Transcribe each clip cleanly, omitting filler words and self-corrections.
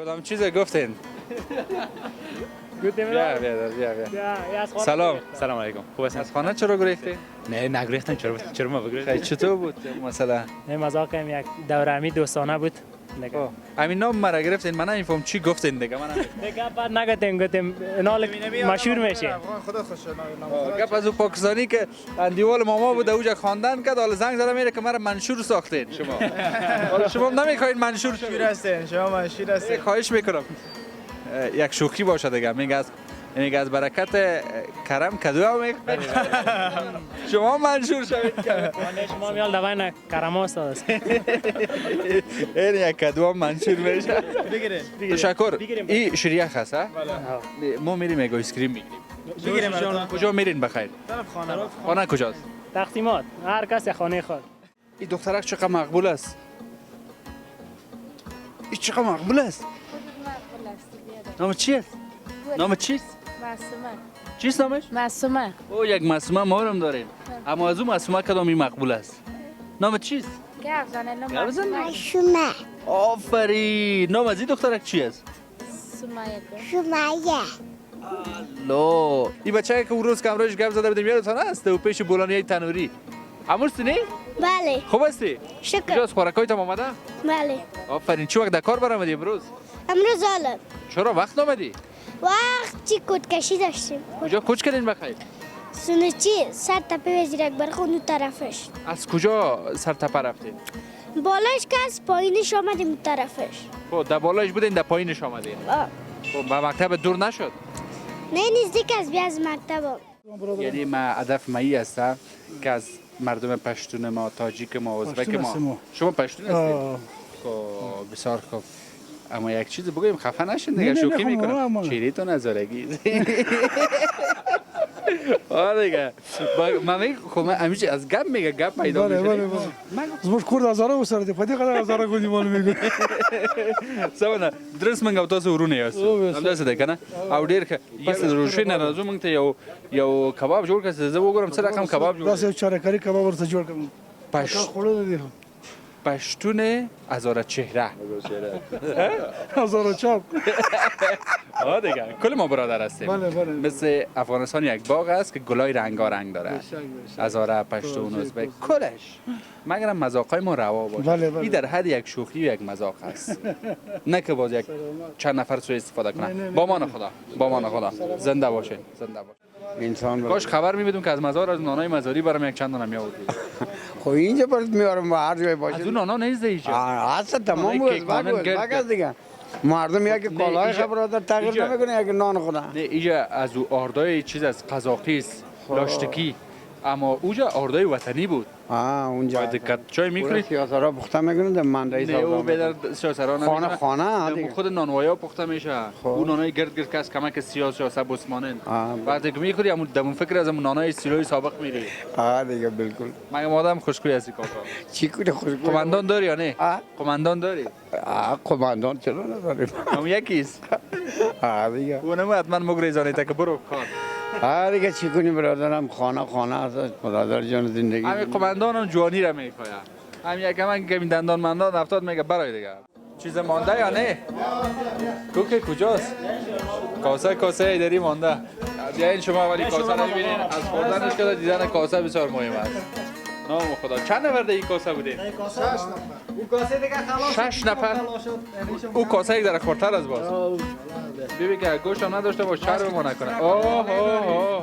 کدام چیز گفتین؟ گفتیم بیا. سلام. سلام علیکم. خوب هستین؟ از خانه چرا گریختی؟ نه نگریختم. چرا ما بگریختیم؟ چطور بود مثلا؟ مذاق هم یک دوره همی دوستانه بود. همین نام مرا گرفتین، من نمیفهم چی گفتین دیگه. من دیگه بعد نگفتیم نال مشهور میشه. خدا خوشه گپ از او پاکستانی که اندیوال ماما بود اوجا خواندن کرد، حالا زنگ زدم میره که مرا منشور ساختین شما. حالا شما نمیخواین منشور شیر هستین شما منشور هستین. خواهش میکنم یک شوخی باشه دیگه. میگه از برکت کرم کدو هم میکنید شما منشور شوید. شما میال دوین کرم است. این یک کدو هم منشور میشه. تشکر. این شریعه هست؟ ما میریم یک آیسکریم میگیریم. کجا میرین بخیر؟ طرف خانه کجاست؟ تقسیمات هر کس خانه خود. این دخترک چقدر مقبول است. این چقدر مقبول است. نام چی است؟ نام چیست؟ معصومه. چیست نامش؟ معصومه. او یک معصومه ما هم داریم. اما از اون معصومه کدامی مقبول است؟ نام چیست؟ گپ زنه نام معصومه. آفرین. نام از این دخترک چی است؟ سمیه. لو این بچه که اون روز کامراش گپ زده بودیم یادتان است و پیش بولانیای تنوری. امورستی نی؟ بله. خوب هستی؟ شکر. کجاست خوراکای تام آمده؟ بله. آفرین. چی وقت در کار برآمدی امروز؟ امروز حالا چرا وقت آمدی؟ وقتی کودکشی داشتیم. کجا کوچ کردین بخیر؟ سونچی سر تپه وزیر اکبر خون اون طرفش. از کجا سر تپه رفتین؟ بالاش که از پایینش آمدیم اون طرفش. خب در بالایش بودین در پایینش آمدین. خب به مکتب دور نشد؟ نه نزدیک از بیا از مکتب. یعنی ما هدف مایی هستم که از مردم پشتون ما، تاجیک ما، ازبک ما. شما پشتون هستید؟ خب بسیار خوب. اما یک چیز بگویم خفه نشین دیگه، شوخی میکنم. چیریتون نذارگی. آره دیگه. من خب همیشه از گپ میگه گپ پیدا میشه. زموږ کور د هزاره وسره دی په دې قدر هزاره غونډې مال میګو سمونه درس منګو تاسو ورونه یاست همداسې ده کنه او ډیر که پس د روشي نه راځو موږ ته یو کباب جوړ کړه زه وګورم څه رقم کباب جوړ داسې چارکاری کباب ورته جوړ کړم خوړل دي پشتون هزاره چهره هزاره چاپ آه دیگه کل ما برادر هستیم. مثل افغانستان یک باغ است که گلای رنگارنگ داره. هزاره، پشتون، ازبک کلش مگر مذاقای ما روا باشه. این در حد یک شوخی و یک مذاق است. نه که باز یک چند نفر سوء استفاده کنن. با مان خدا زنده باشه. انسان کاش خبر می‌بدم که از مزار از نانای مزاری برام یک چند دانه میآوردی. خب اینجا برات میارم هر جای باشه. از اون نانا نیست اینجا. اصلا تمام بود. باگه دیگه. مردم یک کالای خبر داد تغییر نمیکنه یک نان خدا. نه اینجا از او آردای چیز از قزاقیست، لاشتکی. اما اونجا آردای وطنی بود. اونجا. باید دقت چای می‌خورید؟ سیاسارا پخته میکنند مندای سودا. نه او بدر سیاسارا نمیکنه. خانه دیگه. خود نانوایا پخته میشه. اون نانای گرد که از کمک سیاست بسمانند. وقتی که می‌خوری همون دمون فکر از همون نانای سیلوی سابق میری. دیگه بالکل. مگه آدم خوشگویی هستی کاکا؟ چی کنه خوشگویی؟ قماندان داری یا نه؟ قماندان داری؟ قماندان چرا نداریم؟ هم یکیست. دیگه. اونم حتما مگریزانی تا که برو کار. دیگه چی کنی برادرم خانه است برادر جان زندگی. همین قماندان هم جوانی را میخواد. همین یکم که دندان مندان افتاد میگه برای دیگه. چیز مانده یا نه؟ کوکه کجاست؟ کاسه ایدری مانده. بیاین شما ولی کاسه رو ببینین از خوردنش که دیدن کاسه بسیار مهم است. نام خدا چند نفر در این کاسه بودین؟ 6 نفر. او کاسه دیگه خلاص 6 نفر. او کاسه یک در خورتر از باز. ببین که گوشت هم نداشته باش چرب ما نکنه. اوه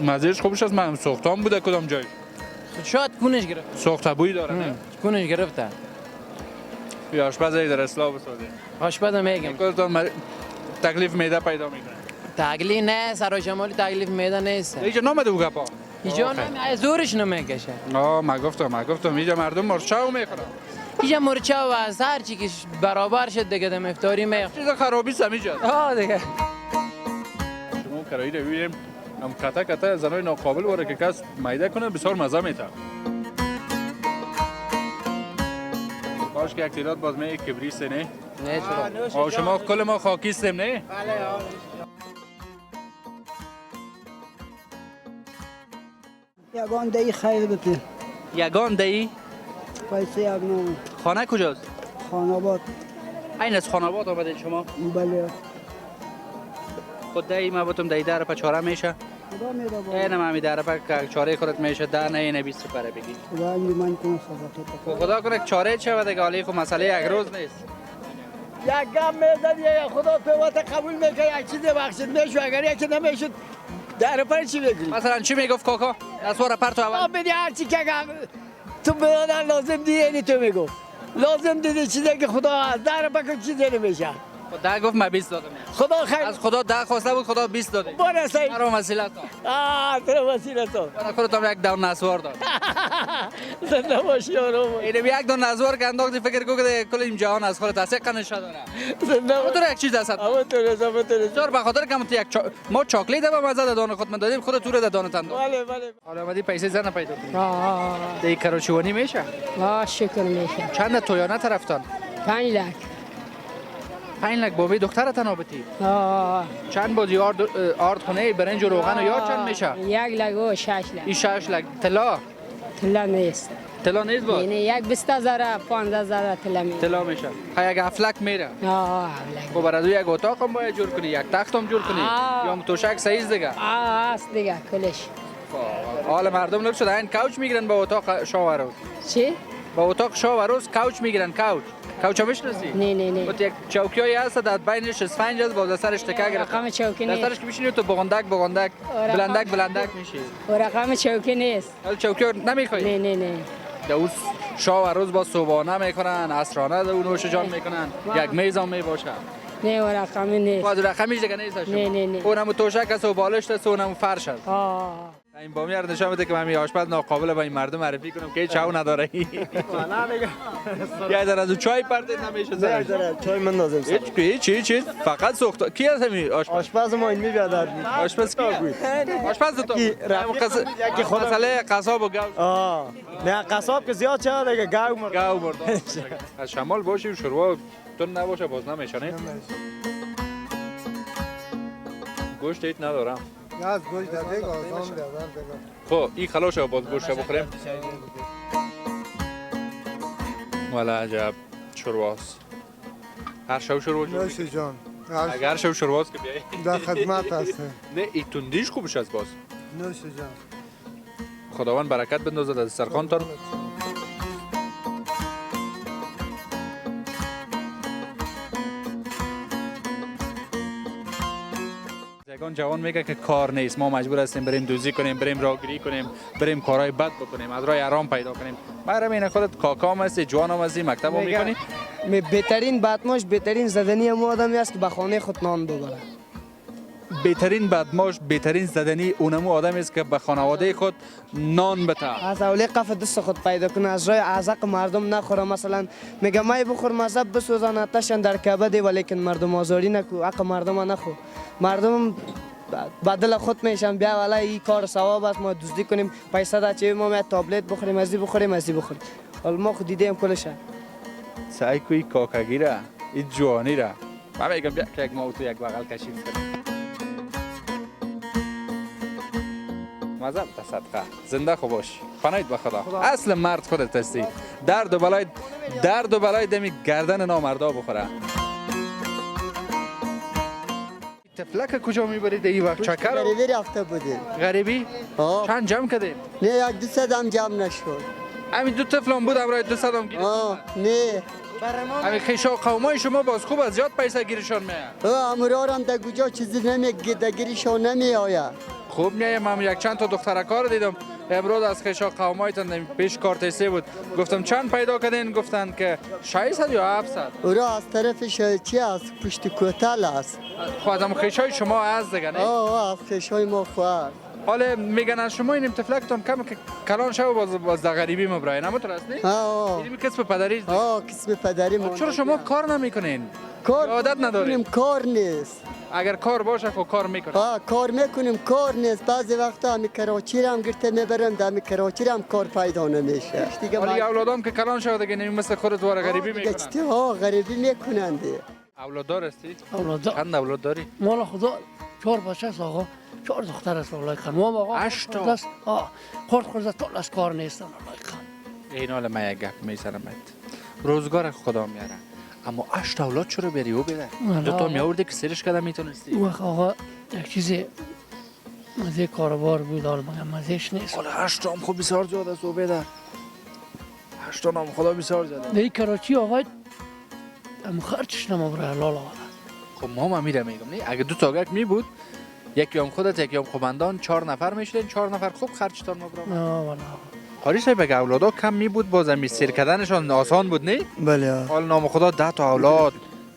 مزهش خوبش از من سوختان بوده کدام جای؟ شاید کونش گرفت. سوخته بوی داره نه؟ کونش گرفته. یا آشپز در اصلاح بسازی. آشپز میگم. تکلیف میده پیدا میکنه. تکلیف نه سر و شمالی تکلیف میدن نیست اینجا نامده او گپا. اینجا نه زورش نمیکشه ما گفتم اینجا مردم مرچاو میخورن. اینجا مرچه و از هر چی که برابر شد دیگه دم افطاری میخورن چیز خرابی سمیجا. دیگه شما کرایی رو ببینیم هم کتا زنای ناقابل باره که کس میده کنه بسیار مزه میده. باش که یک تعداد باز می کبریست نه؟ نه چرا شما کل ما خاکیستیم نه؟ یگان دهی خیر بده یگان دهی؟ پیسه یگان خانه کجاست؟ خاناباد این از خاناباد آمدید شما؟ بله خود دهی ما باتم دهی در پا چاره میشه؟ خدا میره با اینم همی در پا چاره خودت میشه در نه اینه 20 سپره بگی خدا من کنه صدقه خدا کنه چاره چه و دیگه حالی خب مسئله یک روز نیست. یک گم میزد یا خدا پیوات قبول میکنه یک چیز بخشید میشو اگر یکی نمیشد در پر چی بگیری مثلا چی میگفت کاکا؟ اسوار پرتو اول بدی هر چی که تو بیادر لازم دیدی تو میگو لازم دیدی چیزی که خدا از در پر چیزی نمیشه خدا گفت من 20 دادم. خدا خیر از خدا 10 خواسته بود خدا 20 داده. باره سعید مرا وسیله تو. تو وسیله تو برای خودت یک دون نسوار داد. زنده باشی آرام اینم یک دون نسوار که انداختی فکر کو که کل این جهان از خودت اسه قنشه داره. زنده تو یک چیز هست. اما تو چرا به خاطر که ما چاکلیت به مزه دادن خود من دادیم خود تو رو دادن تند. بله بله حالا اومدی پیسه زن پیدا کنی. آه دی کراچوانی میشه. شکر میشه چند تویانه طرفتان؟ 5 لک 5 لک بابی دختر تنابتی. آه چند بازی آرد خونه برنج و روغن و یا چند میشه؟ 1 لک و 6 لک این 6 لک طلا. طلا نیست طلا نیست با. یعنی یک 20000 15000 طلا میشه طلا میشه. ها یک افلک میره. لک خب برای یک اتاق هم باید جور کنی، یک تخت هم جور کنی یا توشک سایز دیگه. است دیگه کلش حال مردم نک شده این کوچ میگیرن با اتاق شاور روز. چی؟ با اتاق شاور روز کوچ میگیرن کوچ هم میشناسی؟ نه بود یک چوکیایی هست در بینش اسفنج است با دسترش تکه گرفته. رقم چوکی نیست دسترش که میشینی تو بغندک بلندک میشی. و رقم چوکی نیست حال چوکی نمیخوای؟ نه دوست شاور روز با صبحانه میکنن عصرانه دو نوش جان میکنن یک میز هم میباشه. نه و رقم نیست باز رقمیش دیگه نیست شما. نه اونم توشک است و بالشت است و اونم فرش است. این با میار نشون بده که من آشپز ناقابل با این مردم معرفی کنم که چاو نداره. نه دیگه. یه در از چای پرده نمیشه زد. چای من لازم چی فقط سوخت کی هست می آشپز ما این میاد آشپز کی آشپز تو مسئله قصاب و گاو نه قصاب که زیاد چه دیگه گاو مرد از شمال باشی شروع تو نباشه باز نمیشه نه گوشت ایت ندارم از گوش داده آزام دادن خب این خلاصه باز گوشت بخوریم والا عجب شورواست هر شب شوروا جوری نوش جان اگر شب شورواست که بیایی در خدمت هستیم نه ای تندیش خوبش از باز نوش جان خداوند برکت بندازد از سرخانتان یگان جوان میگه که کار نیست ما مجبور هستیم بریم دوزی کنیم بریم راهگیری کنیم بریم کارهای بد بکنیم از راه آرام پیدا کنیم برام این خودت کاکام هستی جوانم هستی مکتب هم میکنی بهترین بدماش بهترین زدنی هم آدمی است که به خانه خود نان ببره بهترین بدماش بهترین زدنی اونمو آدمی است که به خانواده خود نان بده از اولی قف دست خود پیدا کنه از راه عزق مردم نخوره مثلا میگه مای بخور مذهب بسوزن آتشن در کبد ولیکن مردم آزاری نکو حق مردم نخو مردم بدل خود میشن بیا والا این کار ثواب است ما دزدی کنیم پیسه دا چه ما تابلت بخوریم ازی بخوریم حالا ما خود دیدیم کلش سعی کوی کاکگی را این جوانی را من میگم بیا که یک ما تو یک بغل کشید کنیم مزم تصدقه زنده خوب باش پناهید به خدا اصل مرد خودت هستی درد و بلای دمی گردن نامردا بخوره تفلک کجا میبرید این وقت چکر غریبی رفته بودیم غریبی چند جمع کردیم نه یک 200 هم جمع نشد همین دو طفلم بود امرای 200 هم گیرید نه همین خیشا قومای شما باز خوب از زیاد پیسه گیرشان میاد امرارم در کجا چیزی نمیگه در گیرشان نمیآید خوب نیم هم یک چند تا دختر کار دیدم امروز از خیشا قومایتان پیش کارتیسی بود گفتم چند پیدا کردین گفتن که 600 یا 700 او را از طرفش چی است پشت کوتل است خودم خیشای شما از دیگه نه از خیشای ما خواهد حالا میگن از شما این تفلکتون کم که کلان شو باز در غریبی مبراین اما تو راست نی این کسب پدری کسب پدری ما چرا شما کار نمیکنین کار عادت ندارین کار نیست اگر کار باشه خب کار میکنین کار میکنیم کار نیست بعضی وقتا همی کراچی را هم گرته میبرم در همی کراچی را هم کار پیدا نمیشه ولی اولادام که کلان شو دیگه نمی مثل خودت واره غریبی میکنن غریبی میکنن دیگه اولاد دار هستی؟ اولاد چند اولاد داری؟ مال خدا 4 بچه است آقا 4 دختر است والله کن ما آقا 8 تا خورد طول از کار نیستن والله کن این حال من یک گپ میزنم روزگار خدا میاره اما 8 اولاد چرا بری و بده دو تا میآوردی که سرش کده میتونستی وقت آقا یک چیزی مزه کاروبار بود حال مگه مزهش نیست حالا 8 تا هم خب بسیار زیاد است و بده 8 تا هم خدا بسیار زیاد در کراچی آقا ام خرچش نمابره حلال آقا خب ما میره میگم نه اگه دو تا گک می بود یکی هم خودت یکی هم خوبندان 4 نفر میشدین 4 نفر خوب خرچتان مبرام نه والله قاری صاحب اگه اولادا کم می بود بازم می سیر کردنشان آسان بود نه بله حال نام خدا 10 تا اولاد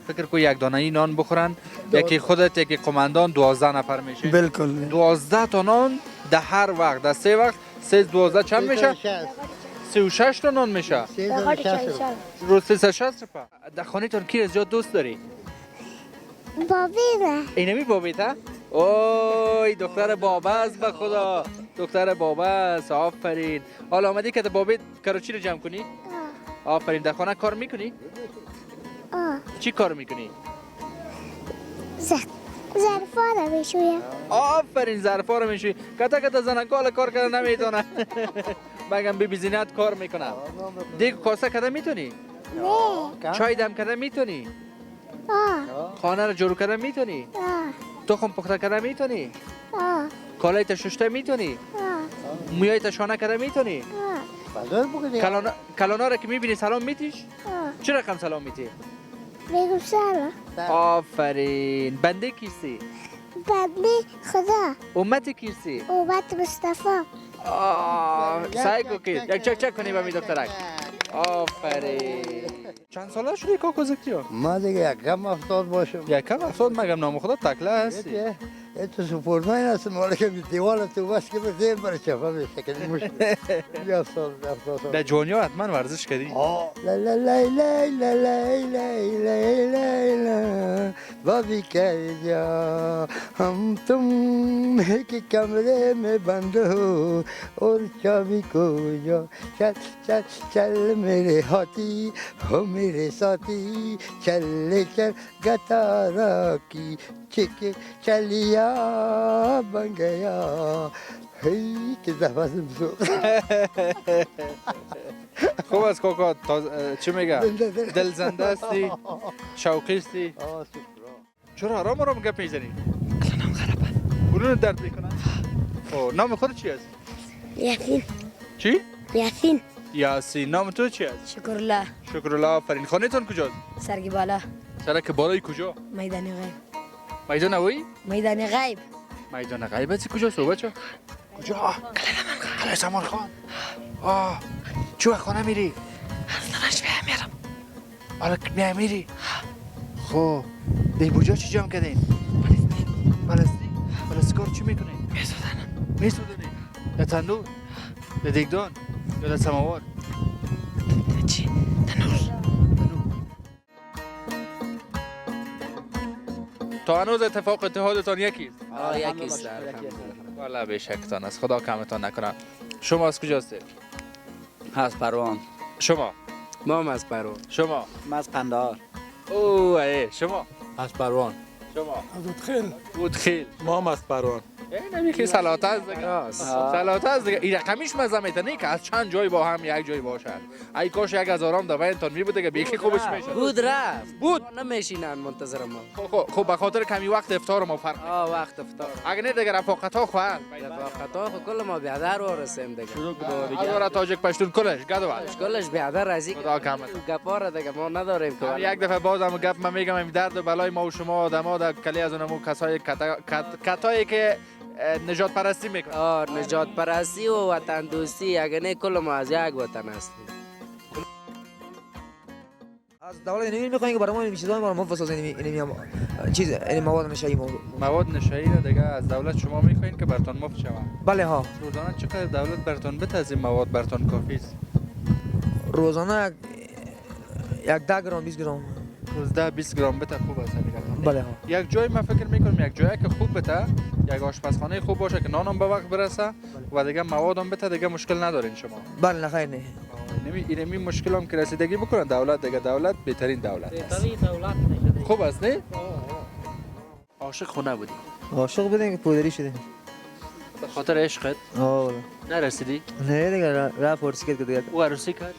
فکر کو یک دانه ای نان بخورن یکی خودت یکی قماندان 12 نفر میشه بالکل 12 تا نان در هر وقت در 3 وقت 3 12 چند میشه 36 تا نان میشه روز 360 روپا در خانه تون کی زیاد دوست داری بابیمه اینمی بابیته اوی دختر بابا است به خدا دختر بابا است آفرین حالا آمدی که بابی کراچی رو جمع کنی آفرین در خانه کار میکنی چی کار میکنی ظرفا رو میشویم آفرین ظرفا رو میشوی کتا زنکال کار کردن نمیتونه بگم بی زینت کار میکنه دیگه کاسه کده میتونی نه چای دم کده میتونی خانه رو جارو کده میتونی تخم پخته کده میتونی کالای ششته میتونی مویای شانه کده میتونی کلانا رو که میبینی سلام میتیش چه رقم سلام میتی بگم سلام آفرین بنده کیستی بنده خدا امت کیستی امت مصطفی سعی کو که یک چک کنی به می دکترک آفرین چند ساله شدی کاکو زکتیو ما دیگه یک کم افتاد باشم یک کم افتاد مگم نام خدا تکله هستی تو سپورمین هستم ولی که دیوال تو بس که به زیر بره چفه بشه که نموشه در جوانیا حتما ورزش کردی لا لا لا لا لا لا لا لا لا بابی که جا हम तुम एक कमरे में बंद हो और चाबी को जो चल चल चल मेरे हाथी हो मेरे साथी चल चल गतारा की चिके चलिया बन गया هی که زفازم شد خوب است کاکا چی میگه دل زنده استی شوقی استی چرا آرام آرام گپ میزنی کلانم خرابه گلون درد میکنن نام خود چی است یاسین چی یاسین یاسین نام تو چی است شکرالله شکرالله آفرین خانه تون کجاست سرگی بالا سرک بالای کجا میدان غیب میدان اوی میدان غیب میدان غیب است کجا سو بچا کجا قلعه سمان خان چه خانه میری از میرم حالا میری خب دی بوجا چی جمع کردین فلسطین کار چی میکنین میسودنین در تندور در دیگدان یا در سماوار چی تنور تا هنوز اتفاق اتحادتان یکیست یکیست والا به شکتان است خدا کمتان نکنه شما از کجاستید از پروان شما ما هم از پروان شما ما از قندهار اوه شما از پروان شما از اودخیل ما هم از پروان نمیخی سلاته از دیگه سلاته از دیگه این رقمیش مزه میتنه که از چند جای با هم یک جای باشد ای کاش یک هزارم دوینتان می بود دیگه بیخی خوبش میشد بود رفت بود نمیشینن منتظر ما خب به خاطر کمی وقت افطار ما فرق وقت افطار اگه نه دیگه رفاقت ها خواهد رفاقت ها کل ما بیادر وارسیم دیگه اداره تاجک پشتون کلش گدوال کلش بیادر ازی خدا کمت گپاره دیگه ما نداریم که یک دفعه بازم گپ من میگم این درد و بلای ما و شما آدما در کلی از اونمو کسایی که نجات پرستی میکنید؟ نجات پرستی و وطن دوستی اگه نه کل ما از یک وطن هستیم. از دولت اینو میخواین که برای ما این چیزا ما بسازن این چیز این مواد نشایی مواد نشایی را دیگه از دولت شما میخواین که برتون مفت شود؟ بله ها. روزانه چقدر دولت برتون بده از این مواد برتون کافی است؟ روزانه یک 10 گرم 20 گرم. روزده 20 گرم بده خوب است دیگه. بله ها. یک جای من فکر میکنم یک جایی که خوب بده، یک آشپزخانه خوب باشه که نانم به وقت برسه و دیگه موادم بده دیگه مشکل ندارین شما. بله نه خیر نه. اینمی مشکل هم که رسیدگی بکنن دولت دیگه دولت بهترین دولت است. خوب است نه؟ عاشق خونه بودی؟ عاشق بودیم که پودری شدیم. به خاطر عشقت؟ آه نرسیدی؟ نه دیگه رفت ورسی کرد دیگه. او عروسی کرد؟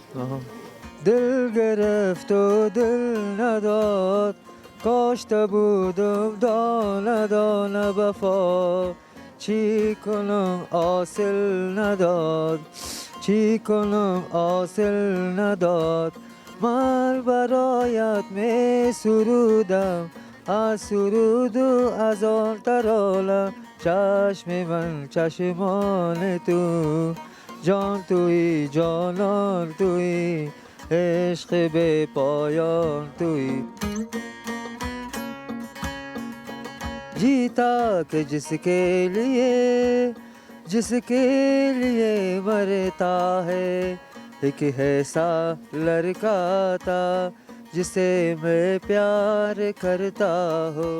دل گرفت و دل نداد کاشته بودم دانه دانه وفا چی کنم حاصل نداد چی کنم حاصل نداد من برایت می سرودم از سرود و از آن ترانه چشم من چشمان تو جان توی جانان توی عشق به پایان توی जीता कि जिसके लिए मरता है एक ऐसा लड़का था जिसे मैं प्यार करता हूँ